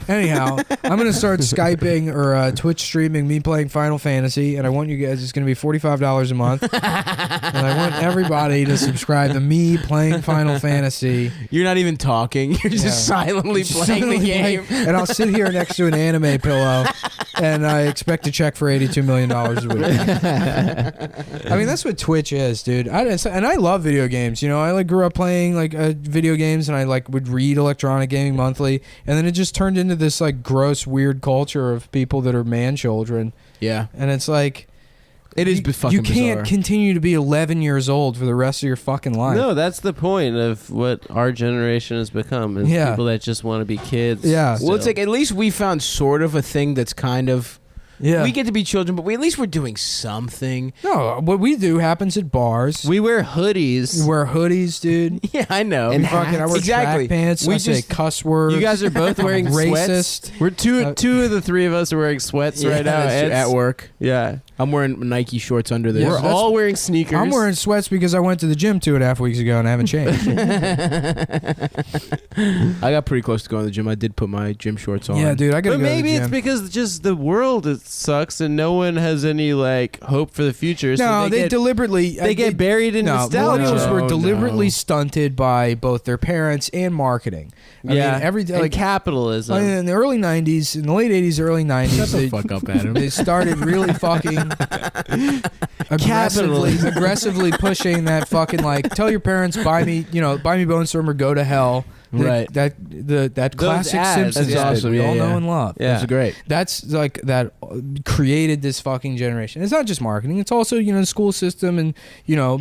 Anyhow, I'm gonna start Skyping or Twitch streaming me playing Final Fantasy, and I want you guys. It's gonna be $45 a month, and I want everybody to subscribe to me playing Final Fantasy. You're not even talking. You're just silently playing the game. And I'll sit here next to an anime pillow, and I expect to check for $82 million a week. I mean, that's what Twitch is, dude. And I love video games. You know, I like grew up playing like video games, and I like would read Electronic Gaming Monthly, and then it just turned into this like gross, weird culture of people that are man children. Yeah, and it's like. It is fucking bizarre. You can't continue to be 11 years old for the rest of your fucking life. No, that's the point of what our generation has become. Is people that just want to be kids. Yeah. Well, it's like at least we found sort of a thing that's kind of... Yeah. We get to be children, but at least we're doing something. No, what we do happens at bars. We wear hoodies. We wear hoodies, dude. Yeah, I know. And I wear track pants. I say cuss words. You guys are both wearing racist. Sweats. We're two of the three of us are wearing sweats right now at work. Yeah. I'm wearing Nike shorts under this. We're all wearing sneakers. I'm wearing sweats because I went to the gym 2.5 weeks ago and I haven't changed. I got pretty close to going to the gym. I did put my gym shorts on. Yeah, dude, I gotta go to the gym. Maybe it's because just the world sucks and no one has any like hope for the future. No, so they deliberately get buried in nostalgia. Millennials were deliberately stunted by both their parents and marketing. I mean, and capitalism. I mean, in the early 90s, in the late 80s, early 90s, shut the fuck up, Adam. They started really fucking aggressively pushing that fucking like, tell your parents, buy me Bone Storm or go to hell. Right. That classic Simpsons that's awesome. we all know and love. Yeah. That's great. That's like that created this fucking generation. It's not just marketing. It's also, the school system and,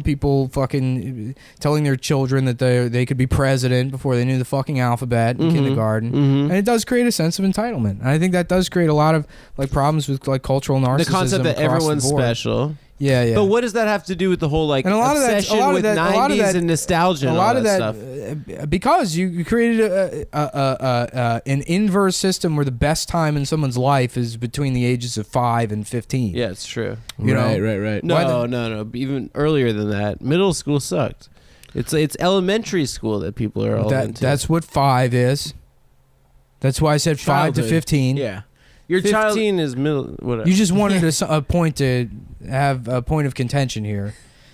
people fucking telling their children that they could be president before they knew the fucking alphabet in kindergarten. And it does create a sense of entitlement. And I think that does create a lot of like problems with like cultural narcissism. The concept that everyone's special. Yeah, yeah. But what does that have to do with the whole like obsession with 90s and nostalgia and all that stuff? Because you created an inverse system where the best time in someone's life is between the ages of 5 and 15. Yeah, it's true. Right. No. Even earlier than that, middle school sucked. It's elementary school that people are all into. That's what 5 is. That's why I said 5 to 15. Yeah. Your 15 is middle. Whatever. You just wanted a point to have a point of contention here.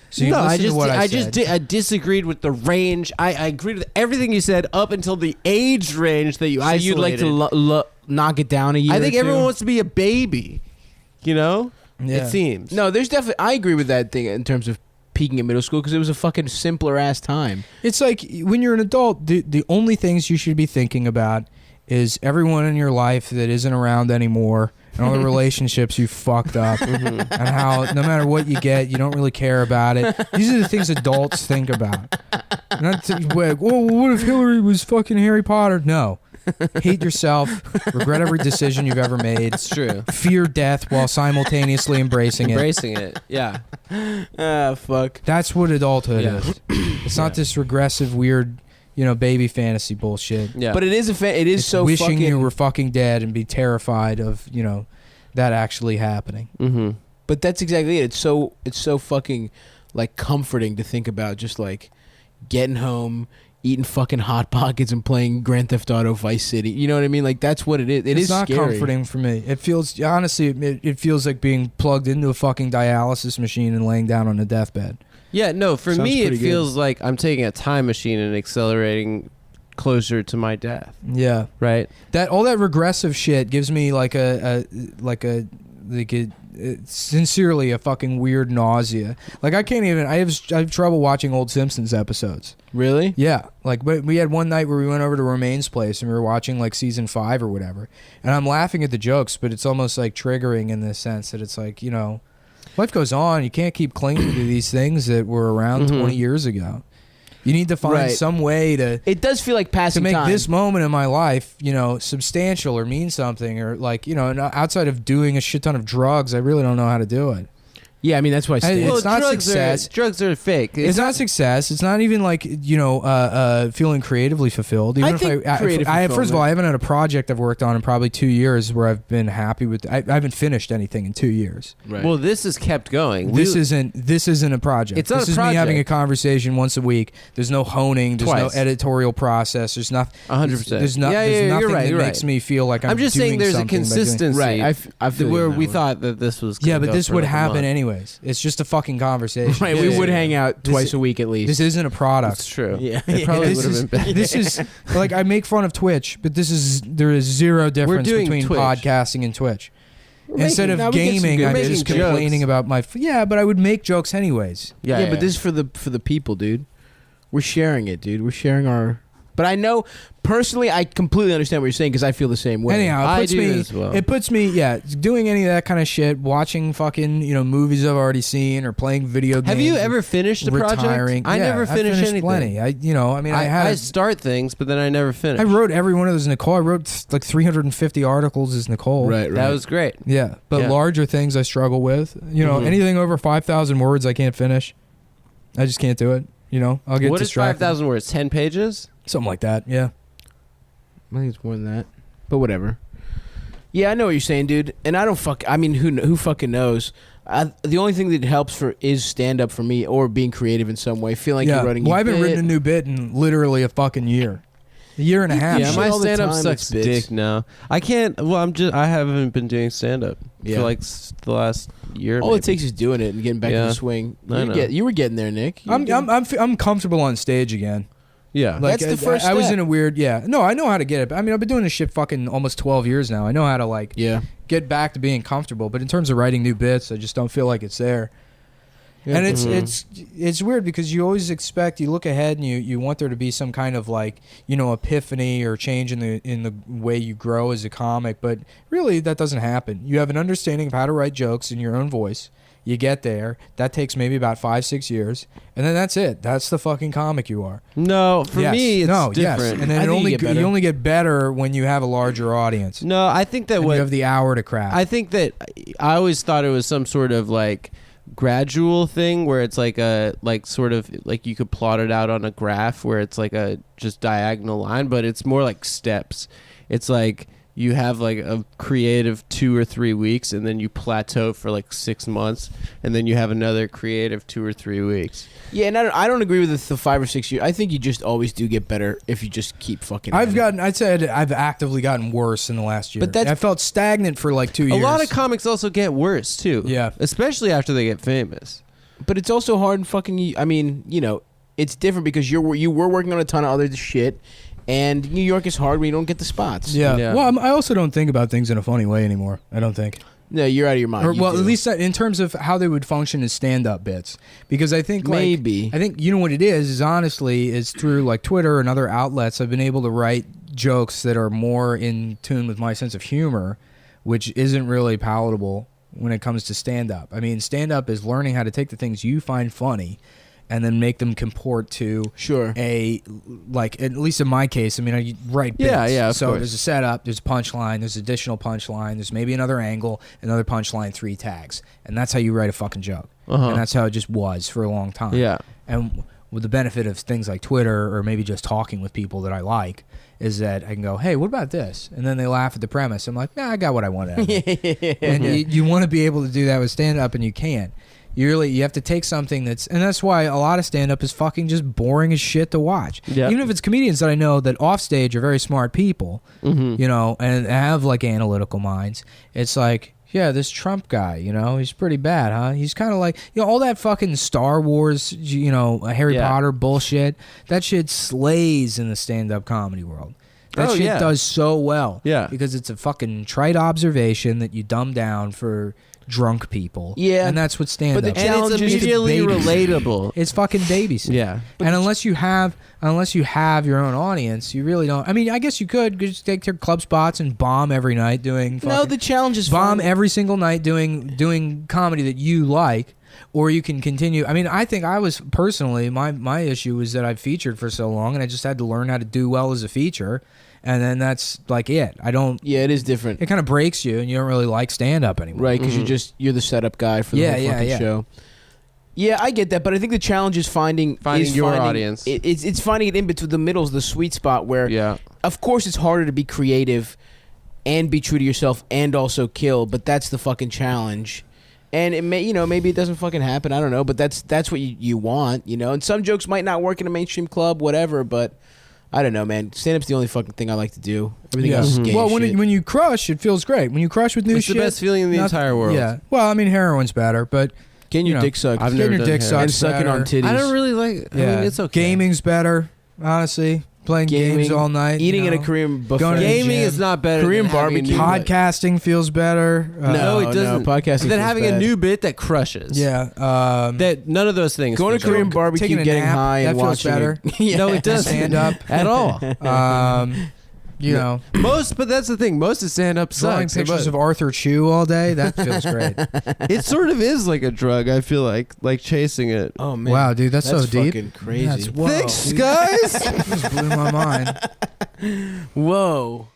So you I disagreed with the range. I agreed with everything you said up until the age range that you isolated. You'd like to knock it down a year. I think or everyone two? wants to be a baby. Yeah. It seems. No, there's definitely. I agree with that thing in terms of peaking at middle school because it was a fucking simpler ass time. It's like when you're an adult, the only things you should be thinking about is everyone in your life that isn't around anymore and all the relationships you fucked up and how no matter what you get, you don't really care about it. These are the things adults think about. Not like, what if Hillary was fucking Harry Potter? No. Hate yourself. Regret every decision you've ever made. It's true. Fear death while simultaneously embracing it. Yeah. Fuck. That's what adulthood is. It's not this regressive, weird... baby fantasy bullshit. Yeah. But it is it's so wishing fucking... you were fucking dead and be terrified of, that actually happening. Mm-hmm. But that's exactly it. It's so fucking, like, comforting to think about just, like, getting home, eating fucking Hot Pockets and playing Grand Theft Auto Vice City. You know what I mean? Like, that's what it is. It's not scary. Comforting for me. It feels, honestly, it feels like being plugged into a fucking dialysis machine and laying down on a deathbed. Yeah, no, for Sounds me it pretty feels like I'm taking a time machine and accelerating closer to my death. Yeah. Right? All that regressive shit gives me sincerely a fucking weird nausea. Like I have trouble watching old Simpsons episodes. Really? Yeah. Like we had one night where we went over to Romaine's place and we were watching like season 5 or whatever. And I'm laughing at the jokes, but it's almost like triggering in the sense that it's like, life goes on. You can't keep clinging to these things that were around 20 years ago. You need to find some way to... It does feel like passing time. To make this moment in my life, substantial or mean something or like, outside of doing a shit ton of drugs, I really don't know how to do it. Yeah, I mean that's why. It's not success. Drugs are fake. It's not success. It's not even like feeling creatively fulfilled. Even I think creative first of all, I haven't had a project I've worked on in probably 2 years where I've been happy with. I haven't finished anything in 2 years. Right. Well, this has kept going. This isn't a project. It's not this a is project. me having a conversation once a week. There's no honing. There's Twice. no editorial process. There's nothing. 100%. There's nothing that makes me feel like I'm just doing saying there's a something by doing- consistency. Right. I feel where you we now. thought that this was. Yeah, gonna but go this for would like a happen month. anyways. It's just a fucking conversation. Right, we would hang out twice a week at least. This isn't a product. That's true. Yeah. It probably This would have is, been better. this is like I make fun of Twitch, but there is zero difference doing between Twitch. podcasting and Twitch. We're Instead making- of no, we get some gaming, good- I'm we're just making complaining jokes. about my. Yeah, but I would make jokes anyways. Yeah, but this is for the people, dude. We're sharing it, dude. We're sharing our. But I know personally, I completely understand what you're saying because I feel the same way. Anyhow, I it puts do me. as well. It puts me. Yeah, doing any of that kind of shit, watching fucking movies I've already seen, or playing video games. Have you ever finished a retiring. project? I Yeah, never I've finished finished anything. Plenty. I start things, but then I never finish. I wrote every one of those Nicole. I wrote like 350 articles as Nicole. Right. That was great. Yeah, but Yeah. larger things I struggle with. Mhm. Anything over 5,000 words I can't finish. I just can't do it. I'll get What is distracted. 5,000 words? 10 pages? Something like that. Yeah. I think it's more than that, but whatever. Yeah, I know what you're saying, dude. And I don't I mean, who fucking knows? The only thing that helps is stand up for me, or being creative in some way. Feeling like you're writing. Well, I haven't bit. written a new bit in literally a fucking year. A year and a half. Yeah, Yeah, shit my all the stand up time, sucks it's bits. dick now. I can't. Well, I haven't been doing stand up Yeah. for like the last year. All maybe. it takes is doing it and getting back in Yeah. the swing. I know. You were getting there, Nick. You were getting- I'm comfortable on stage again. Yeah. Like, That's the first I was step. in a weird. Yeah. No, I know how to get it. I mean, I've been doing this shit fucking almost 12 years now. I know how to like yeah. get back to being comfortable. But in terms of writing new bits, I just don't feel like it's there. And it's weird because you always expect, you look ahead and you want there to be some kind of like epiphany or change in the way you grow as a comic, but really that doesn't happen. You have an understanding of how to write jokes in your own voice. You get there. That takes maybe about 5-6 years, and then that's it. That's the fucking comic you are. No, for Yes. me, it's no, different. Yes. And then I think you only get better when you have a larger audience. No, I think that And what you have the hour to craft. I think that I always thought it was some sort of like gradual thing where it's like a sort of like you could plot it out on a graph where it's like a just diagonal line, but it's more like steps. It's like you have like a creative 2 or 3 weeks, and then you plateau for like 6 months, and then you have another creative 2 or 3 weeks. Yeah, and I don't agree with the 5 or 6 years. I think you just always do get better if you just keep fucking. I'd say I've actively gotten worse in the last year. But that's- I felt stagnant for like 2 years. A lot of comics also get worse too. Yeah. Especially after they get famous. But it's also hard and fucking. I mean, it's different because you were working on a ton of other shit, and New York is hard when you don't get the spots. Yeah. Yeah. Well, I also don't think about things in a funny way anymore. I don't think. No, you're out of your mind. Or, You well, do. at least in terms of how they would function as stand-up bits, because I think Maybe. I think what it is honestly is through like Twitter and other outlets I've been able to write jokes that are more in tune with my sense of humor, which isn't really palatable when it comes to stand-up. I mean, stand-up is learning how to take the things you find funny and then make them comport to Sure. at least in my case, I mean, I write bits. Yeah, of so course. there's a setup, there's a punchline, there's additional punchline, there's maybe another angle, another punchline, 3 tags. And that's how you write a fucking joke. Uh-huh. And that's how it just was for a long time. Yeah. And with the benefit of things like Twitter or maybe just talking with people that I like is that I can go, hey, what about this? And then they laugh at the premise. I'm like, nah, I got what I wanted out of it. And you want to be able to do that with stand-up, and you can't. You have to take something and that's why a lot of stand-up is fucking just boring as shit to watch. Yeah. Even if it's comedians that I know that off stage are very smart people, Mm-hmm. and have like analytical minds. It's like, yeah, this Trump guy, he's pretty bad, huh? He's kind of like, all that fucking Star Wars, Harry Yeah. Potter bullshit. That shit slays in the stand-up comedy world. That Oh, shit yeah. does so well. Yeah. Because it's a fucking trite observation that you dumb down for drunk people. Yeah. And that's what stand-up But is. the And challenge it's is immediately baby. relatable. It's fucking babysitting. Yeah. And unless you have your own audience, you really don't. I mean, I guess you could just take your club spots and bomb every night doing No, fucking, the challenge is bomb fun. every single night doing comedy that you like, or you can continue. I mean, I think I was personally my issue was that I featured for so long and I just had to learn how to do well as a feature. and then that's like it. I don't. Yeah, it is different. It kind of breaks you, and you don't really like stand up anymore. Right, because you're the setup guy for the whole fucking show. Yeah, I get that, but I think the challenge is finding your audience. It's finding it in between the middles, the sweet spot where, of course, it's harder to be creative and be true to yourself and also kill, but that's the fucking challenge. And it may, maybe it doesn't fucking happen. I don't know, but that's what you want, And some jokes might not work in a mainstream club, whatever. But I don't know, man. Stand-up's the only fucking thing I like to do. Everything else is gay Well, shit. when you crush, it feels great. When you crush with new it's shit, the best feeling in the entire world. Yeah. Well, I mean, heroin's better, but getting your dick sucked, I've getting never your dick done sucked, and sucking on titties. I don't really like. I mean, it's okay. Gaming's better, honestly. Playing games all night, eating at a Korean buffet. Going to the Gaming gym. is not better. Korean than having a barbecue. new bit. Podcasting feels better. No, it doesn't. Podcasting. Then feels having bad. a new bit that crushes. Yeah. That none of those things. Going to feel Korean better. barbecue, Taking a getting nap, high, and that feels watching better. it. No, it doesn't. Stand up at all. But that's the thing. Most of stand up Drawing sucks. pictures of Arthur Chu all day, that feels great. It sort of is like a drug. I feel like chasing it. Oh man! Wow, dude, that's so deep. Fucking crazy. That's, whoa, Thanks, dude. guys. That just blew my mind. Whoa.